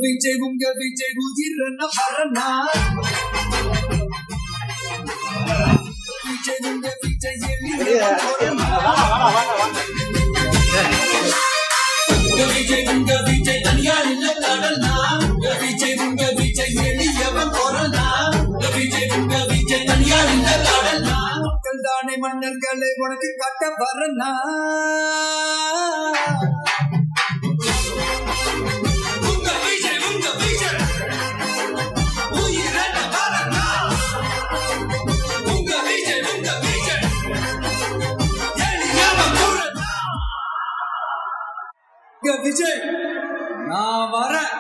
விஜய் உங்க விஜய் உயிரன வரனா விஜய் உங்க விஜய் விஜய் உங்க விஜய் தனியார் இல்ல கடனா விஜய் உங்க விஜய் எளியவன் கொரனா விஜய் உங்க விஜய் தனியார் இல்ல கடனா மக்கள் தானே மன்னர்களை உனக்கு கட்ட வரனா விஜய் நான் வரேன்.